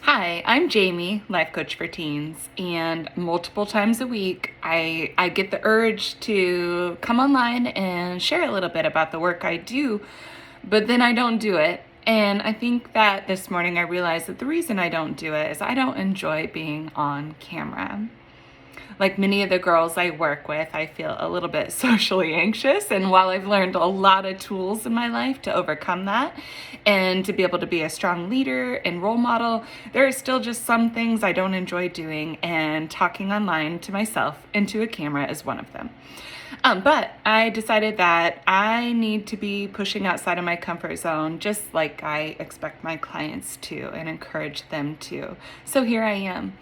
Hi, I'm Jamie, life coach for teens, and multiple times a week I get the urge to come online and share a little bit about the work I do, but then I don't do it. And I think that this morning I realized that the reason I don't do it is I don't enjoy being on camera. Like many of the girls I work with, I feel a little bit socially anxious. And while I've learned a lot of tools in my life to overcome that and to be able to be a strong leader and role model, there are still just some things I don't enjoy doing, and talking online to myself into a camera is one of them. But I decided that I need to be pushing outside of my comfort zone, just like I expect my clients to and encourage them to. So here I am.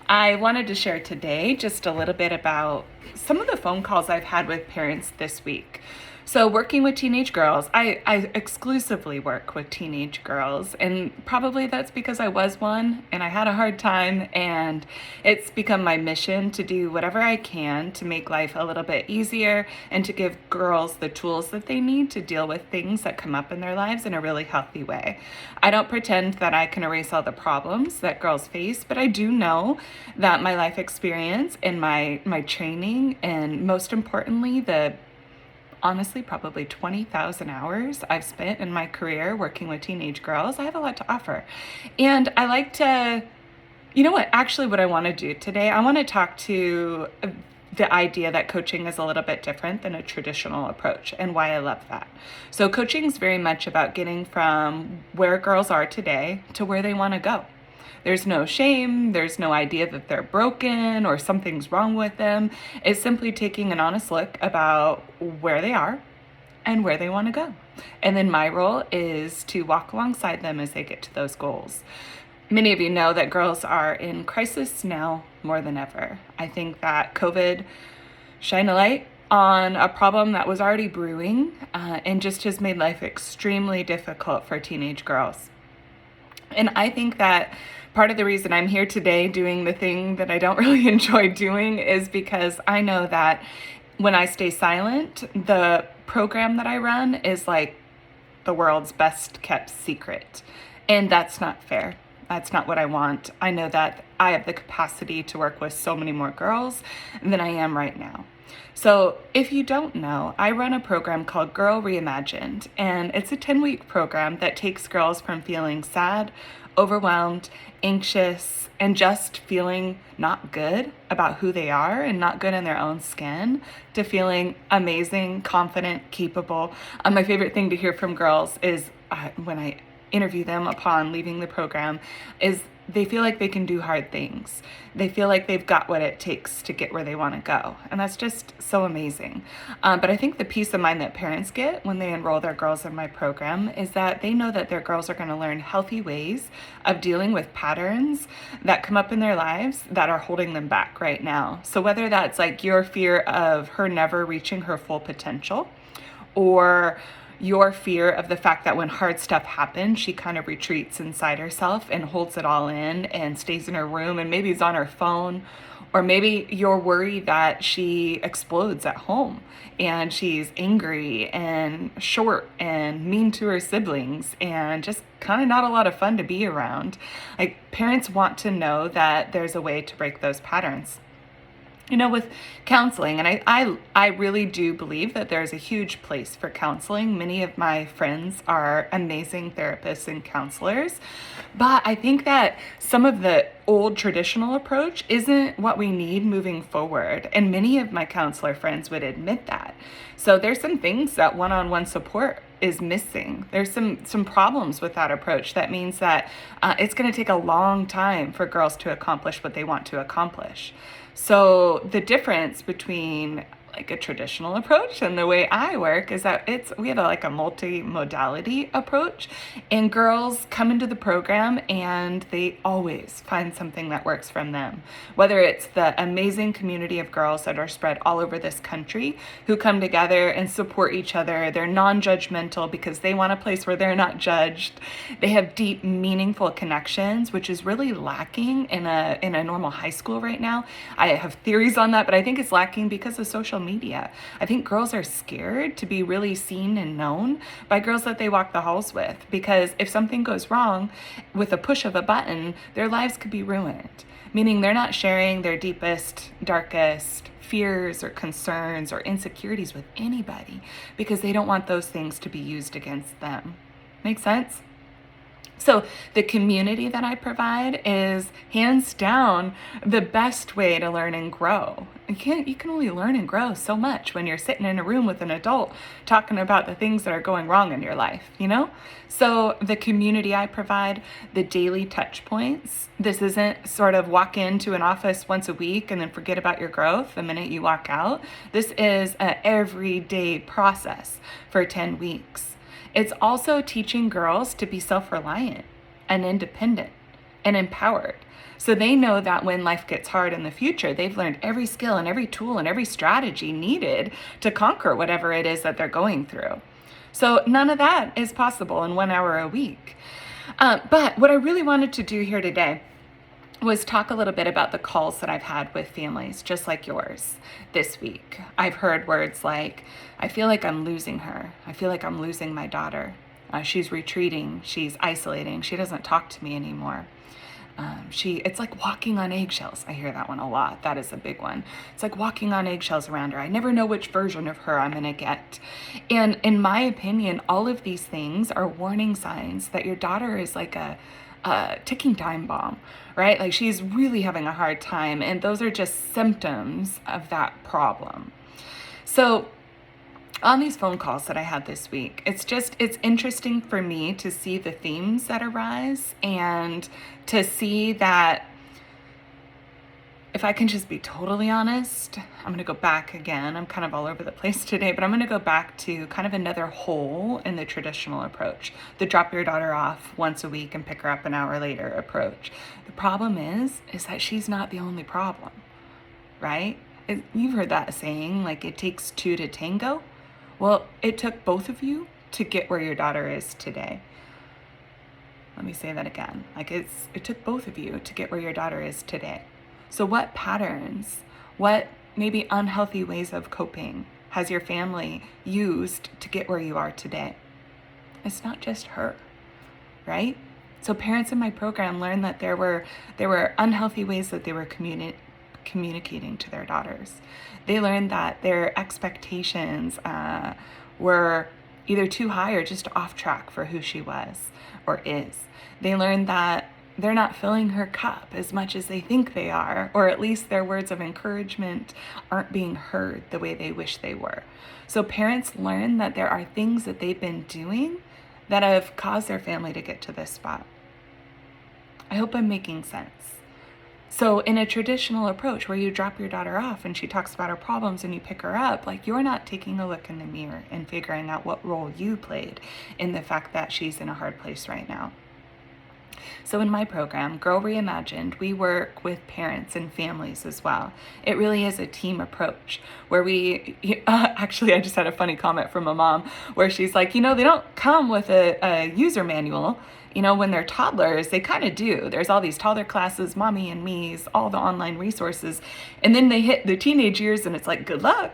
I wanted to share today just a little bit about some of the phone calls I've had with parents this week. So working with teenage girls, I exclusively work with teenage girls, and probably that's because I was one and I had a hard time, and it's become my mission to do whatever I can to make life a little bit easier and to give girls the tools that they need to deal with things that come up in their lives in a really healthy way. I don't pretend that I can erase all the problems that girls face, but I do know that my life experience and my training, and most importantly, honestly, probably 20,000 hours I've spent in my career working with teenage girls, I have a lot to offer. And I like to, what I want to do today, I want to talk to the idea that coaching is a little bit different than a traditional approach and why I love that. So coaching is very much about getting from where girls are today to where they want to go. There's no shame, there's no idea that they're broken or something's wrong with them. It's simply taking an honest look about where they are and where they want to go. And then my role is to walk alongside them as they get to those goals. Many of you know that girls are in crisis now more than ever. I think that COVID shined a light on a problem that was already brewing and just has made life extremely difficult for teenage girls. And I think that part of the reason I'm here today doing the thing that I don't really enjoy doing is because I know that when I stay silent, the program that I run is like the world's best kept secret. And that's not fair. That's not what I want. I know that I have the capacity to work with so many more girls than I am right now. So if you don't know, I run a program called Reimagined, and it's a 10-week program that takes girls from feeling sad, overwhelmed, anxious, and just feeling not good about who they are and not good in their own skin to feeling amazing, confident, capable. My favorite thing to hear from girls is when I interview them upon leaving the program is they feel like they can do hard things. They feel like they've got what it takes to get where they want to go. And that's just so amazing. But I think the peace of mind that parents get when they enroll their girls in my program is that they know that their girls are going to learn healthy ways of dealing with patterns that come up in their lives that are holding them back right now. So whether that's like your fear of her never reaching her full potential, or your fear of the fact that when hard stuff happens, she kind of retreats inside herself and holds it all in and stays in her room and maybe is on her phone, or maybe you're worried that she explodes at home and she's angry and short and mean to her siblings and just kind of not a lot of fun to be around. Like, parents want to know that there's a way to break those patterns. With counseling, and I really do believe that there's a huge place for counseling. Many of my friends are amazing therapists and counselors, but I think that some of the old traditional approach isn't what we need moving forward, and many of my counselor friends would admit that. So there's some things that one-on-one support is missing. There's some problems with that approach. That means that it's going to take a long time for girls to accomplish what they want to accomplish. So the difference between like a traditional approach and the way I work is that we have a multi-modality approach, and girls come into the program and they always find something that works from them. Whether it's the amazing community of girls that are spread all over this country who come together and support each other. They're non-judgmental because they want a place where they're not judged. They have deep, meaningful connections, which is really lacking in a normal high school right now. I have theories on that, but I think it's lacking because of social media. I think girls are scared to be really seen and known by girls that they walk the halls with, because if something goes wrong with a push of a button, their lives could be ruined. Meaning they're not sharing their deepest, darkest fears or concerns or insecurities with anybody because they don't want those things to be used against them. Make sense? So the community that I provide is hands down the best way to learn and grow. You can only learn and grow so much when you're sitting in a room with an adult talking about the things that are going wrong in your life, you know? So the community I provide, the daily touch points, this isn't sort of walk into an office once a week and then forget about your growth the minute you walk out. This is an everyday process for 10 weeks. It's also teaching girls to be self-reliant and independent and empowered. So they know that when life gets hard in the future, they've learned every skill and every tool and every strategy needed to conquer whatever it is that they're going through. So none of that is possible in 1 hour a week. But what I really wanted to do here today was talk a little bit about the calls that I've had with families just like yours this week. I've heard words like, I feel like I'm losing her. I feel like I'm losing my daughter. She's retreating. She's isolating. She doesn't talk to me anymore. It's like walking on eggshells. I hear that one a lot. That is a big one. It's like walking on eggshells around her. I never know which version of her I'm going to get. And in my opinion, all of these things are warning signs that your daughter is like a ticking time bomb, right? Like she's really having a hard time. And those are just symptoms of that problem. So on these phone calls that I had this week, it's interesting for me to see the themes that arise and to see that, if I can just be totally honest, I'm going to go back again. I'm kind of all over the place today, but I'm going to go back to kind of another hole in the traditional approach, the drop your daughter off once a week and pick her up an hour later approach. The problem is that she's not the only problem, right? You've heard that saying, like it takes two to tango. Well, it took both of you to get where your daughter is today. Let me say that again. Like it took both of you to get where your daughter is today. So what patterns, what maybe unhealthy ways of coping has your family used to get where you are today? It's not just her, right? So parents in my program learned that there were unhealthy ways that they were communicating to their daughters. They learned that their expectations were either too high or just off track for who she was or is. They learned that they're not filling her cup as much as they think they are, or at least their words of encouragement aren't being heard the way they wish they were. So parents learn that there are things that they've been doing that have caused their family to get to this spot. I hope I'm making sense. So in a traditional approach where you drop your daughter off and she talks about her problems and you pick her up, like you're not taking a look in the mirror and figuring out what role you played in the fact that she's in a hard place right now. So in my program, Girl Reimagined, we work with parents and families as well. It really is a team approach where actually, I just had a funny comment from a mom where she's like, they don't come with a user manual. When they're toddlers, they kind of do. There's all these toddler classes, Mommy and Me's, all the online resources. And then they hit the teenage years and it's like, good luck.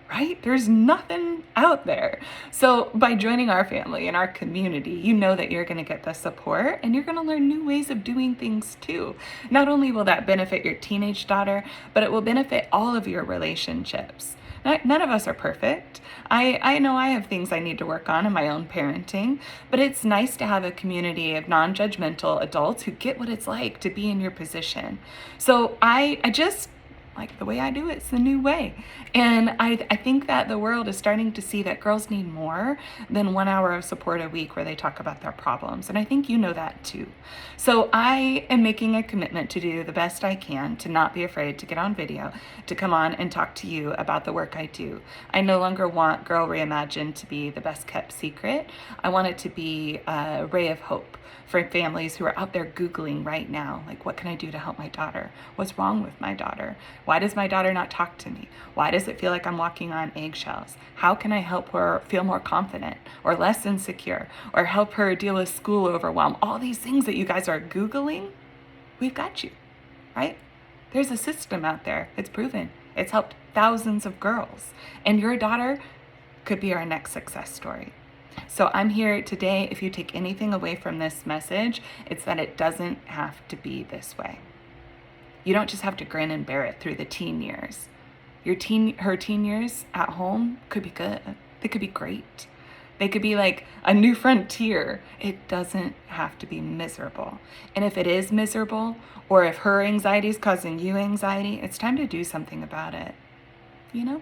Right? There's nothing out there. So by joining our family and our community, you know that you're going to get the support and you're going to learn new ways of doing things too. Not only will that benefit your teenage daughter, but it will benefit all of your relationships. None of us are perfect. I know I have things I need to work on in my own parenting, but it's nice to have a community of non-judgmental adults who get what it's like to be in your position. So I just like the way I do it's the new way. And I think that the world is starting to see that girls need more than 1 hour of support a week where they talk about their problems. And I think you know that too. So I am making a commitment to do the best I can, to not be afraid to get on video, to come on and talk to you about the work I do. I no longer want Girl Reimagined to be the best kept secret. I want it to be a ray of hope for families who are out there Googling right now, like, what can I do to help my daughter? What's wrong with my daughter? Why does my daughter not talk to me? Why does it feel like I'm walking on eggshells? How can I help her feel more confident or less insecure, or help her deal with school overwhelm? All these things that you guys are Googling, we've got you, right? There's a system out there. It's proven. It's helped thousands of girls. And your daughter could be our next success story. So I'm here today. If you take anything away from this message, it's that it doesn't have to be this way. You don't just have to grin and bear it through the teen years. Her teen years at home could be good. They could be great. They could be like a new frontier. It doesn't have to be miserable. And if it is miserable, or if her anxiety is causing you anxiety, it's time to do something about it. You know?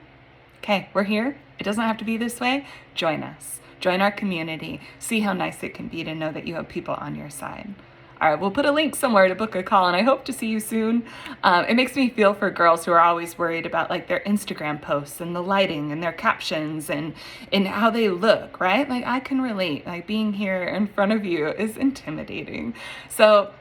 Okay, we're here. It doesn't have to be this way. Join us. Join our community. See how nice it can be to know that you have people on your side. All right, we'll put a link somewhere to book a call, and I hope to see you soon. It makes me feel for girls who are always worried about like their Instagram posts and the lighting and their captions and how they look, right? Like I can relate, like being here in front of you is intimidating. So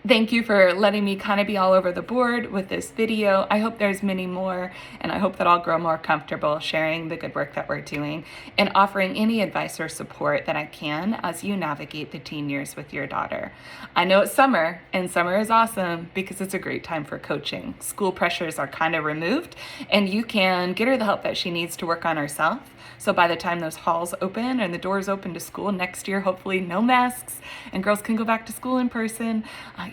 thank you for letting me kind of be all over the board with this video. I hope there's many more, and I hope that I'll grow more comfortable sharing the good work that we're doing and offering any advice or support that I can as you navigate the teen years with your daughter. I know it's summer, and summer is awesome because it's a great time for coaching. School pressures are kind of removed, and you can get her the help that she needs to work on herself. So by the time those halls open and the doors open to school next year, hopefully no masks, and girls can go back to school in person,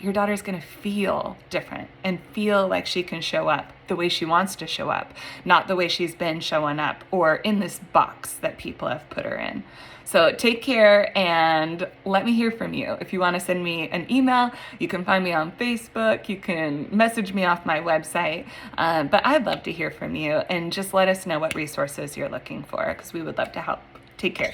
your daughter's gonna feel different and feel like she can show up the way she wants to show up, not the way she's been showing up or in this box that people have put her in. So take care and let me hear from you. If you want to send me an email, you can find me on Facebook, you can message me off my website, but I'd love to hear from you, and just let us know what resources you're looking for because we would love to help. Take care.